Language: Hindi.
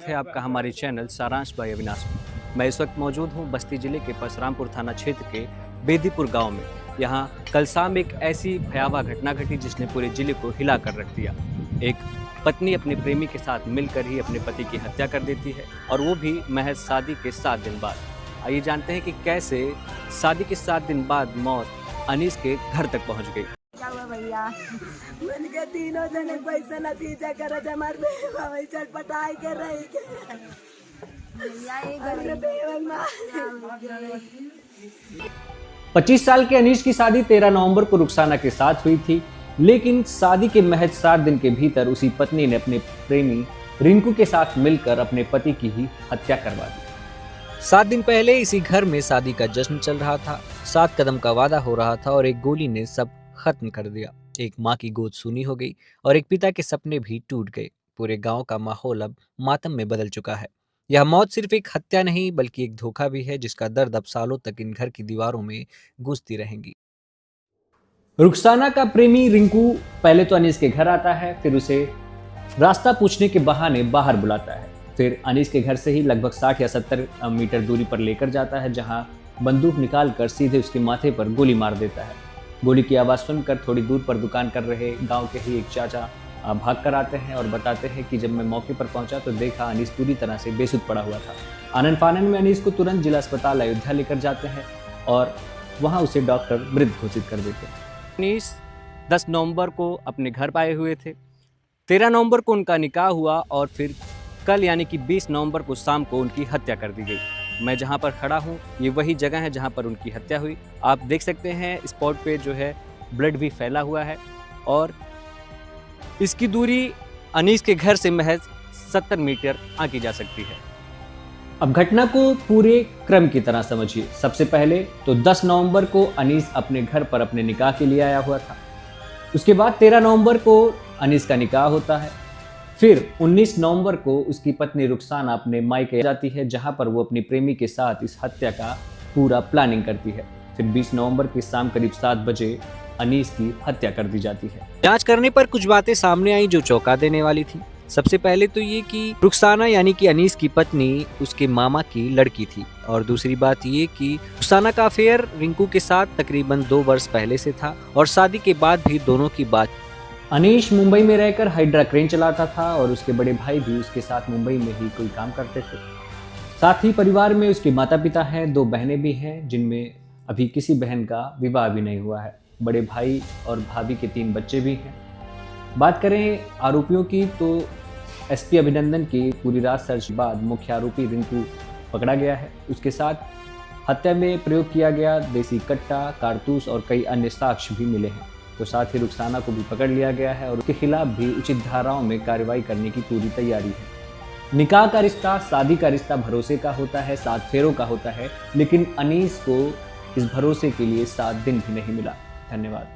है आपका हमारे चैनल सारांश बाय अविनाश में। मैं इस वक्त मौजूद हूं बस्ती जिले के परशुरामपुर थाना क्षेत्र के बेदीपुर गांव में। यहां कल शाम एक ऐसी भयावह घटना घटी जिसने पूरे जिले को हिला कर रख दिया। एक पत्नी अपने प्रेमी के साथ मिलकर ही अपने पति की हत्या कर देती है, और वो भी महज शादी के 7 दिन बाद। आइए जानते हैं कि कैसे शादी के 7 दिन बाद मौत अनीस के घर तक पहुंच गई। क्या हुआ भैया? मन के तीनों जने पैसा नतीजा करत हमार बेवा चटपटाई कर रही के भैया ये घर बेवन मां। 25 साल के अनीश की शादी 13 नवंबर को रुखसाना के साथ हुई थी, लेकिन शादी के महज 7 दिन के भीतर उसी पत्नी ने अपने प्रेमी रिंकू के साथ मिलकर अपने पति की ही हत्या करवा दी। 7 दिन पहले इसी घर में शादी का जश्न चल रहा था। 7 कदम का वादा हो रहा था और एक गोली ने सब खत्म कर दिया। एक माँ की गोद सूनी हो गई और एक पिता के सपने भी टूट गए। पूरे गांव का माहौल अब मातम में बदल चुका है। यह मौत सिर्फ एक हत्या नहीं बल्कि एक धोखा भी है, जिसका दर्द अब सालों तक इन घर की दीवारों में गूंजती रहेंगी। रुखसाना का प्रेमी रिंकू पहले तो अनीस के घर आता है, फिर उसे रास्ता पूछने के बहाने बाहर बुलाता है। फिर अनीस के घर से ही लगभग 60 या 70 मीटर दूरी पर लेकर जाता है, जहां बंदूक निकालकर सीधे उसके माथे पर गोली मार देता है। गोली की आवाज़ सुनकर थोड़ी दूर पर दुकान कर रहे गांव के ही एक चाचा भाग कर आते हैं और बताते हैं कि जब मैं मौके पर पहुंचा तो देखा अनीस पूरी तरह से बेसुध पड़ा हुआ था। आनन फानन में अनीस को तुरंत जिला अस्पताल अयोध्या लेकर जाते हैं और वहां उसे डॉक्टर मृत घोषित कर देते हैं। अनीस 10 नवंबर को अपने घर पाए हुए थे। 13 नवंबर को उनका निकाह हुआ और फिर कल यानी कि 20 नवंबर को शाम को उनकी हत्या कर दी गई। मैं जहां पर खड़ा हूं ये वही जगह है जहां पर उनकी हत्या हुई। आप देख सकते हैं स्पॉट पे जो है ब्लड भी फैला हुआ है और इसकी दूरी अनीस के घर से महज 70 मीटर आंकी जा सकती है। अब घटना को पूरे क्रम की तरह समझिए। सबसे पहले तो 10 नवंबर को अनीस अपने घर पर अपने निकाह के लिए आया हुआ था। उसके बाद 13 नवंबर को अनीस का निकाह होता है। फिर 19 नवंबर को उसकी पत्नी रुखसाना अपने मायके जाती है, जहां पर वो अपनी प्रेमी के साथ इस हत्या का पूरा प्लानिंग करती है। फिर 20 नवंबर की शाम करीब 7 बजे अनीस की हत्या कर दी जाती है। जांच करने पर कुछ बातें सामने आई जो चौंका देने वाली थी। सबसे पहले तो ये कि रुखसाना यानी कि अनीस की पत्नी उसके मामा की लड़की थी, और दूसरी बात ये कि रुखसाना का अफेयर रिंकू के साथ तकरीबन 2 वर्ष पहले से था और शादी के बाद भी दोनों की बात। अनीश मुंबई में रहकर हाइड्रा क्रेन चलाता था और उसके बड़े भाई भी उसके साथ मुंबई में ही कोई काम करते थे। साथ ही परिवार में उसके माता पिता हैं, 2 बहनें भी हैं, जिनमें अभी किसी बहन का विवाह भी नहीं हुआ है। बड़े भाई और भाभी के 3 बच्चे भी हैं। बात करें आरोपियों की तो एसपी अभिनंदन की पूरी रात सर्च के बाद मुख्य आरोपी रिंकू पकड़ा गया है। उसके साथ हत्या में प्रयोग किया गया देसी कट्टा, कारतूस और कई अन्य साक्ष्य भी मिले हैं। तो साथ ही रुखसाना को भी पकड़ लिया गया है और उसके खिलाफ भी उचित धाराओं में कार्रवाई करने की पूरी तैयारी है। निकाह का रिश्ता, शादी का रिश्ता भरोसे का होता है, 7 फेरों का होता है, लेकिन अनीस को इस भरोसे के लिए 7 दिन भी नहीं मिला। धन्यवाद।